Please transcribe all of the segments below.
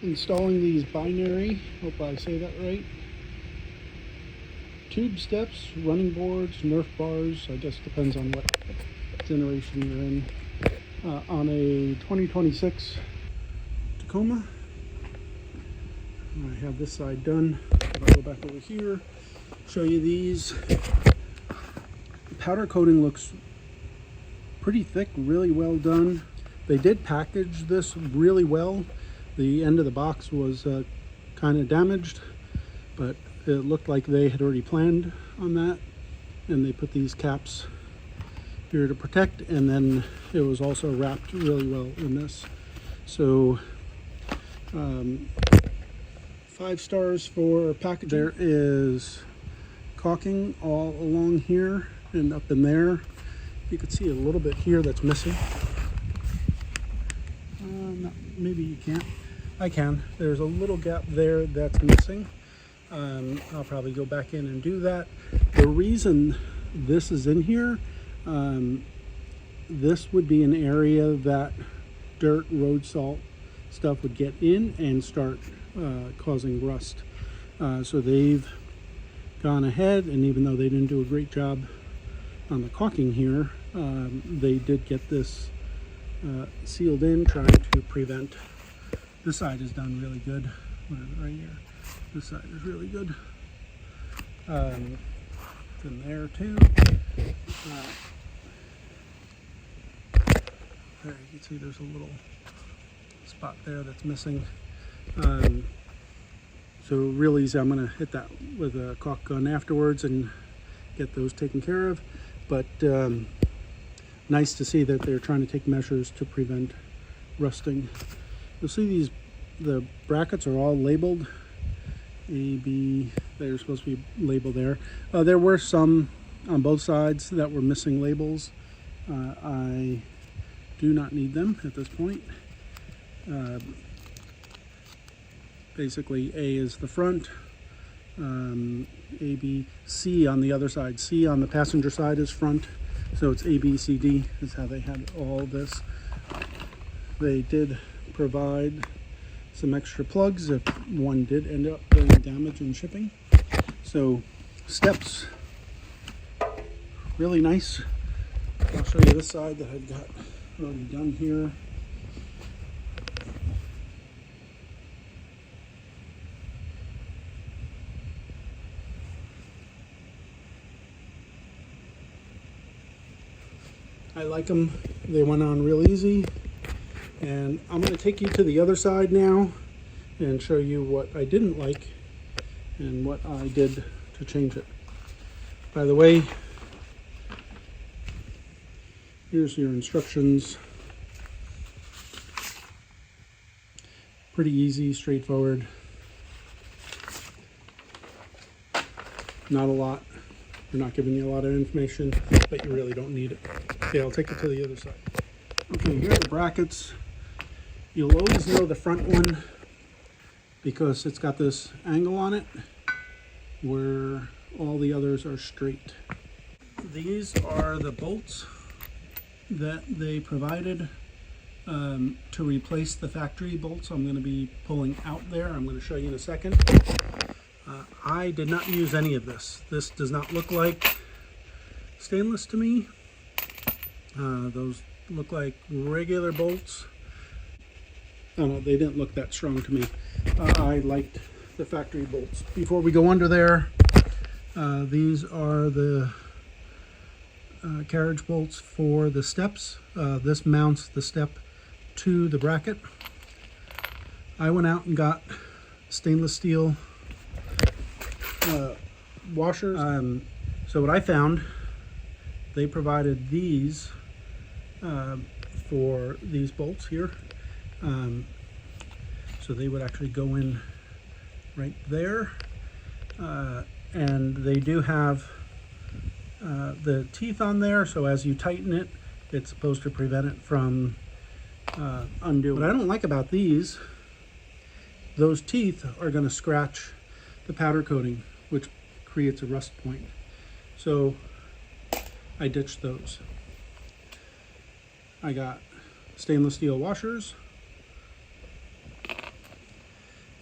Installing these binary, hope I say that right, tube steps, running boards, Nerf bars, I guess depends on what generation you're in, on a 2026 Tacoma. I have this side done. I'll go back over here, show you these. The powder coating looks pretty thick, really well done. They did package this really well. The end of the box was kind of damaged, but it looked like they had already planned on that, and they put these caps here to protect, and then it was also wrapped really well in this. So 5 stars for packaging. There is caulking all along here and up in there. You can see a little bit here that's missing. Maybe you can't. I can. There's a little gap there that's missing. I'll probably go back in and do that. The reason this is in here, this would be an area that dirt, road salt stuff would get in and start causing rust. So they've gone ahead, and even though they didn't do a great job on the caulking here, they did get this sealed in, trying to prevent. This side is done really good. Right here, this side is really good. It's in there too. There you can see there's a little spot there that's missing. So real easy. I'm going to hit that with a caulk gun afterwards and get those taken care of. But nice to see that they're trying to take measures to prevent rusting. You'll see the brackets are all labeled A, B. They're supposed to be labeled there. There were some on both sides that were missing labels. I do not need them at this point. Basically, A is the front, A, B, C on the other side. C on the passenger side is front, so it's A, B, C, D is how they had all this. They did provide some extra plugs if one did end up getting damaged in shipping. So steps, really nice. I'll show you this side that I've got already done here. I like them. They went on real easy. And I'm going to take you to the other side now and show you what I didn't like and what I did to change it. By the way, here's your instructions. Pretty easy, straightforward. Not a lot. They're not giving you a lot of information, but you really don't need it. Okay, I'll take it to the other side. Okay, here are the brackets. You'll always know the front one because it's got this angle on it where all the others are straight. These are the bolts that they provided to replace the factory bolts I'm going to be pulling out there. I'm going to show you in a second. I did not use any of this. This does not look like stainless to me. Those look like regular bolts. Oh no, they didn't look that strong to me. I liked the factory bolts. Before we go under there, these are the carriage bolts for the steps. This mounts the step to the bracket. I went out and got stainless steel washers. So what I found, they provided these for these bolts here. So they would actually go in right there. And they do have the teeth on there, so as you tighten it, it's supposed to prevent it from undoing. What I don't like about these, those teeth are going to scratch the powder coating, which creates a rust point. So I ditched those. I got stainless steel washers.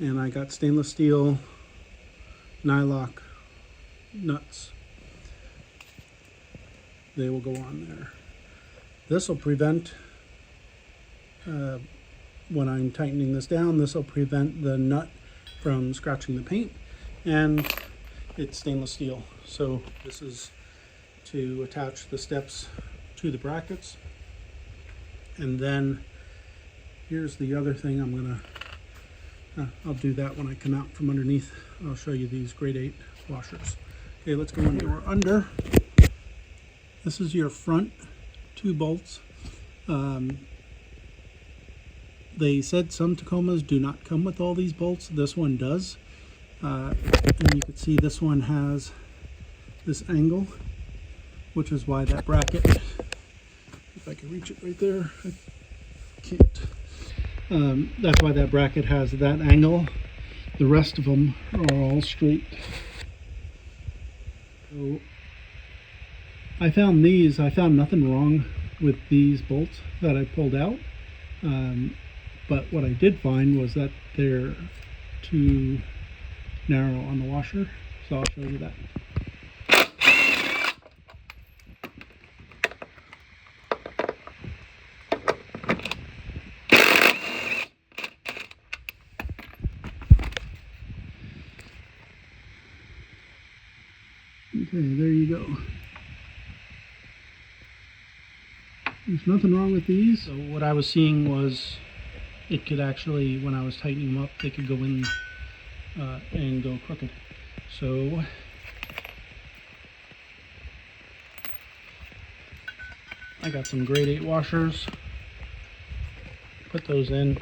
And I got stainless steel nylock nuts. They will go on there. This will prevent, when I'm tightening this down, this will prevent the nut from scratching the paint, and it's stainless steel. So this is to attach the steps to the brackets. And then here's the other thing I'm gonna, I'll do that when I come out from underneath. I'll show you these grade 8 washers. Okay, let's go under. We're under. This is your front 2 bolts. They said some Tacomas do not come with all these bolts. This one does. And you can see this one has this angle, which is why that bracket, if I can reach it right there, I can't. That's why that bracket has that angle. The rest of them are all straight. So I found nothing wrong with these bolts that I pulled out. But what I did find was that they're too narrow on the washer. So I'll show you that. Okay, there you go. There's nothing wrong with these. So what I was seeing was it could actually, when I was tightening them up, they could go in and go crooked. So I got some grade 8 washers, put those in.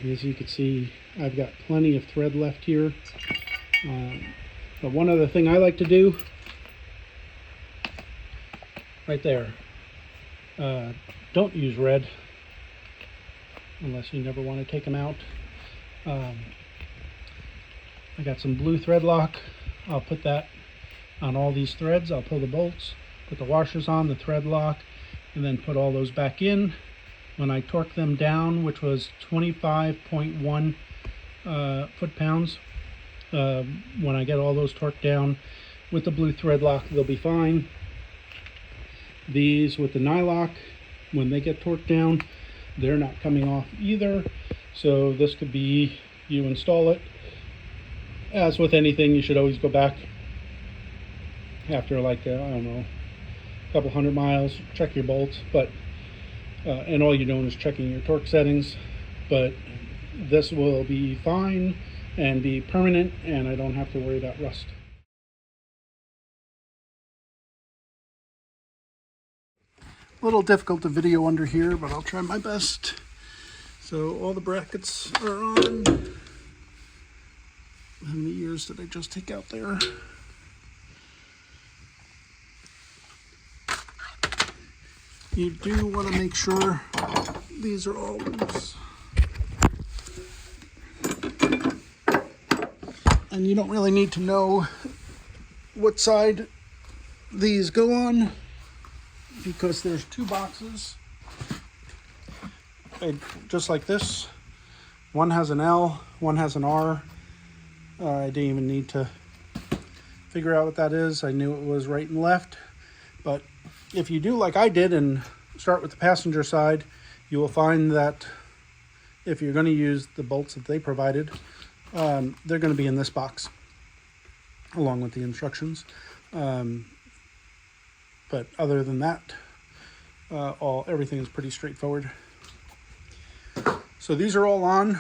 As you can see, I've got plenty of thread left here. But one other thing I like to do, right there, don't use red unless you never want to take them out. I got some blue thread lock. I'll put that on all these threads. I'll pull the bolts, put the washers on, the thread lock, and then put all those back in. When I torque them down, which was 25.1 foot-pounds, when I get all those torqued down with the blue thread lock, they'll be fine. These with the nylock, when they get torqued down, they're not coming off either. So this could be, you install it. As with anything, you should always go back after like, I don't know, a couple 100 miles, check your bolts, but and all you're doing is checking your torque settings. But this will be fine and be permanent, and I don't have to worry about rust. A little difficult to video under here, but I'll try my best. So all the brackets are on. How many ears did I just take out there? You do want to make sure these are all loose. And you don't really need to know what side these go on, because there's 2 boxes, just like this. One has an L, one has an R. I didn't even need to figure out what that is. I knew it was right and left. But if you do like I did and start with the passenger side, you will find that if you're going to use the bolts that they provided, they're going to be in this box along with the instructions. But other than that, everything is pretty straightforward. So these are all on.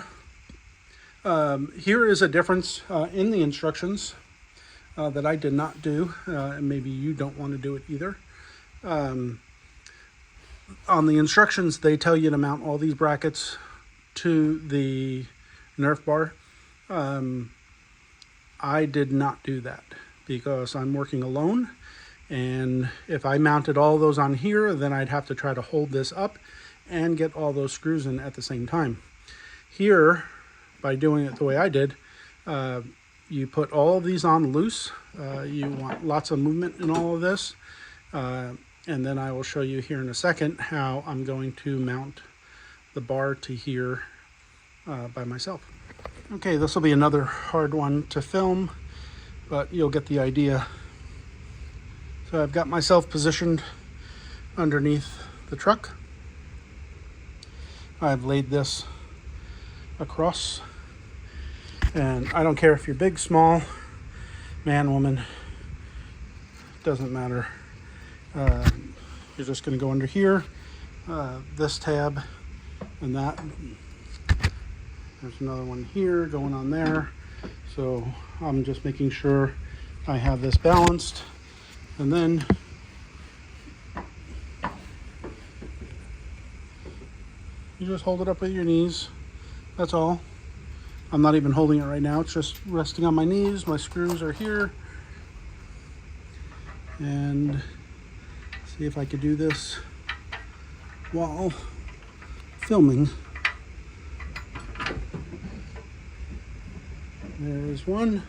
Here is a difference in the instructions that I did not do, and maybe you don't want to do it either. On the instructions, they tell you to mount all these brackets to the Nerf bar. I did not do that because I'm working alone, and if I mounted all those on here, then I'd have to try to hold this up and get all those screws in at the same time. Here, by doing it the way I did, you put all of these on loose. You want lots of movement in all of this, and then I will show you here in a second how I'm going to mount the bar to here by myself. Okay, this will be another hard one to film, but you'll get the idea. So I've got myself positioned underneath the truck. I've laid this across, and I don't care if you're big, small, man, woman, doesn't matter. You're just going to go under here, this tab, and that. There's another one here going on there. So I'm just making sure I have this balanced, and then you just hold it up with your knees. That's all. I'm not even holding it right now. It's just resting on my knees. My screws are here. And see if I could do this while filming. There's one.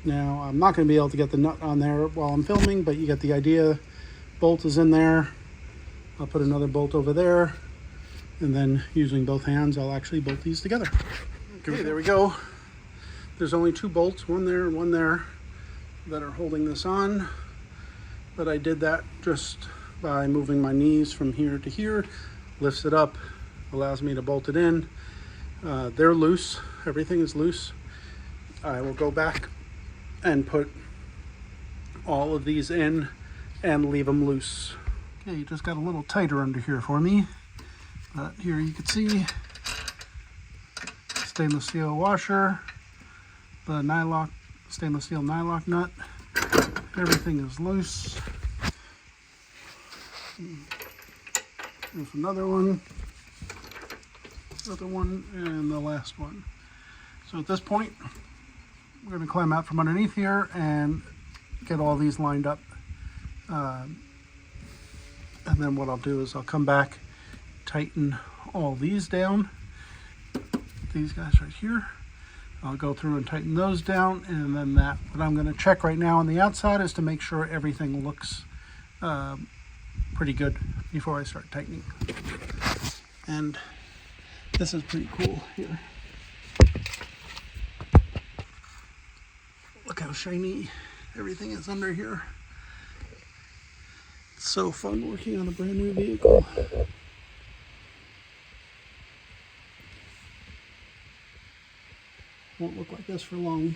Now, I'm not going to be able to get the nut on there while I'm filming, but you get the idea. Bolt is in there. I'll put another bolt over there. And then using both hands, I'll actually bolt these together. Okay, there we go. There's only 2 bolts, one there and one there, that are holding this on. But I did that just by moving my knees from here to here. Lifts it up, allows me to bolt it in. They're loose, everything is loose. I will go back and put all of these in and leave them loose. Okay, you just got a little tighter under here for me. But here you can see stainless steel washer, the nylock, stainless steel nylock nut. Everything is loose. There's another one, and the last one. So at this point, we're going to climb out from underneath here and get all these lined up. And then what I'll do is I'll come back, tighten all these down. These guys right here. I'll go through and tighten those down, and then that. What I'm going to check right now on the outside is to make sure everything looks pretty good before I start tightening. And this is pretty cool here. Look how shiny everything is under here. It's so fun working on a brand new vehicle. Won't look like this for long.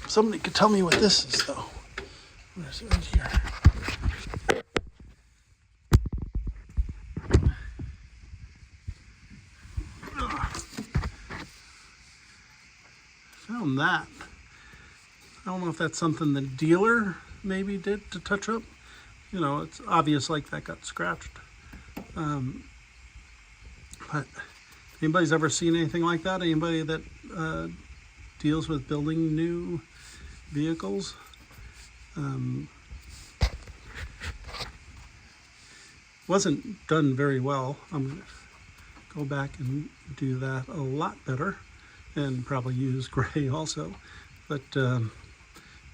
Somebody could tell me what this is, though. What is it right here? Found that. I don't know if that's something the dealer maybe did to touch up. You know, it's obvious like that got scratched. But anybody's ever seen anything like that? Anybody that deals with building new vehicles? Wasn't done very well. I'm going to go back and do that a lot better, and probably use gray also. But yeah,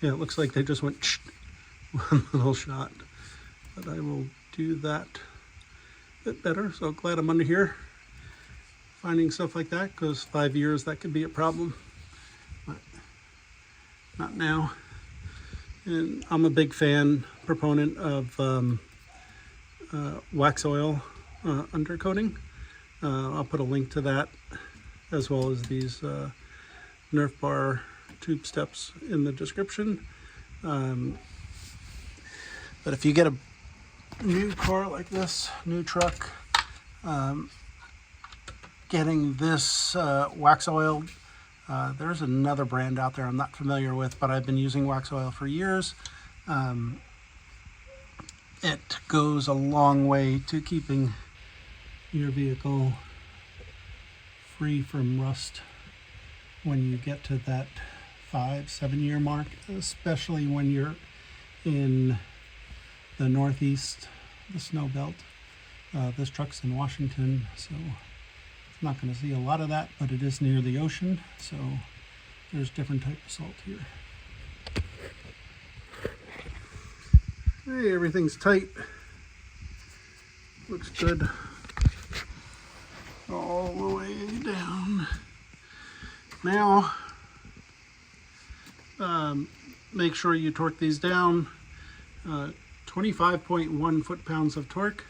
it looks like they just went one little shot. But I will do that a bit better. So glad I'm under here finding stuff like that, because 5 years that could be a problem, but not now. And I'm a big proponent of wax oil undercoating. I'll put a link to that, as well as these Nerf Bar tube steps in the description. But if you get a new car like this, new truck, getting this wax oil, there's another brand out there I'm not familiar with, but I've been using wax oil for years. It goes a long way to keeping your vehicle free from rust when you get to that 5-7 year mark, especially when you're in the Northeast, the snow belt. This truck's in Washington, so it's not going to see a lot of that, but it is near the ocean, so there's different type of salt here. Hey, everything's tight. Looks good. all the way down. Now, make sure you torque these down. 25.1 foot-pounds of torque.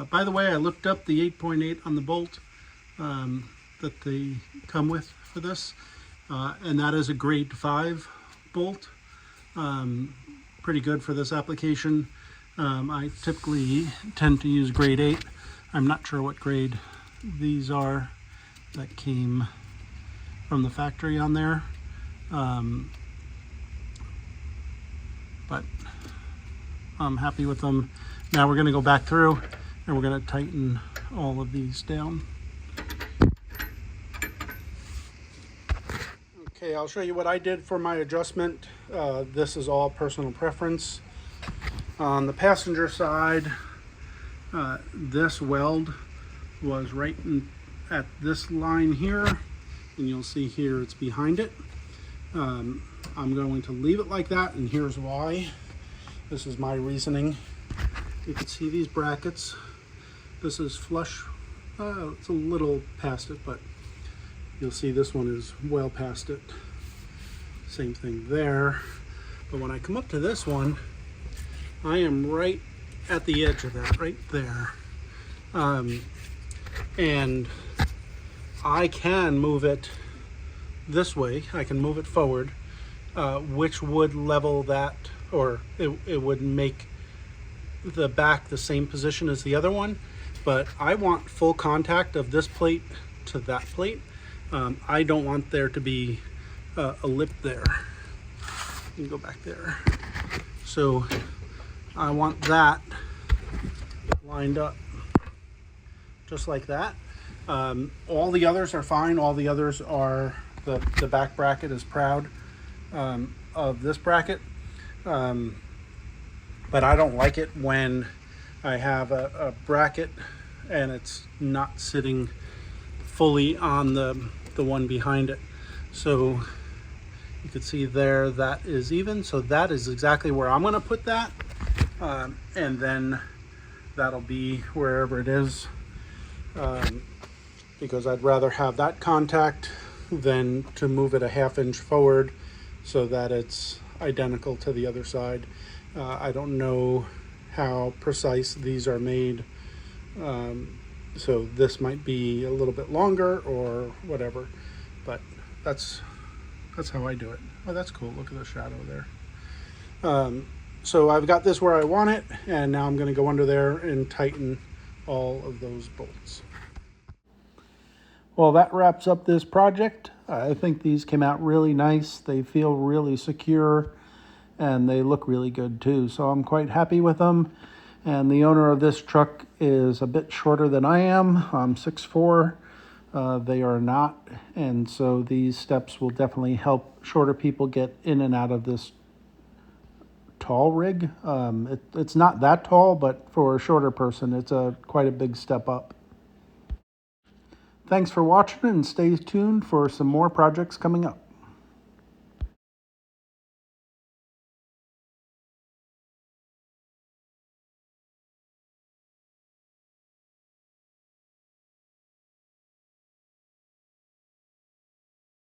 By the way, I looked up the 8.8 on the bolt that they come with for this, and that is a grade 5 bolt. Pretty good for this application. I typically tend to use grade 8. I'm not sure what grade these are that came from the factory on there, but I'm happy with them. Now we're going to go back through and we're going to tighten all of these down. Okay, I'll show you what I did for my adjustment. This is all personal preference. On the passenger side, this weld was right at this line here, and you'll see here it's behind it. I'm going to leave it like that, and here's why. This is my reasoning. You can see these brackets. This is flush. It's a little past it, but you'll see this one is well past it. Same thing there. But when I come up to this one, I am right at the edge of that, right there. And I can move it this way. I can move it forward, which would level that, or it would make the back the same position as the other one. But I want full contact of this plate to that plate. I don't want there to be a lip there. You can go back there. So I want that lined up just like that. All the others are fine. All the others are, the back bracket is proud of this bracket. But I don't like it when I have a bracket and it's not sitting fully on the one behind it. So you can see there that is even. So that is exactly where I'm going to put that. And then that'll be wherever it is. Because I'd rather have that contact than to move it a ½ inch forward so that it's identical to the other side. I don't know how precise these are made, so this might be a little bit longer or whatever, but that's how I do it. Oh, that's cool. Look at the shadow there. So I've got this where I want it, and now I'm going to go under there and tighten all of those bolts. Well, that wraps up this project. I think these came out really nice. They feel really secure, and they look really good too. So I'm quite happy with them. And the owner of this truck is a bit shorter than I am. I'm 6'4". They are not. And so these steps will definitely help shorter people get in and out of this tall rig. It's not that tall, but for a shorter person, it's quite a big step up. Thanks for watching, and stay tuned for some more projects coming up.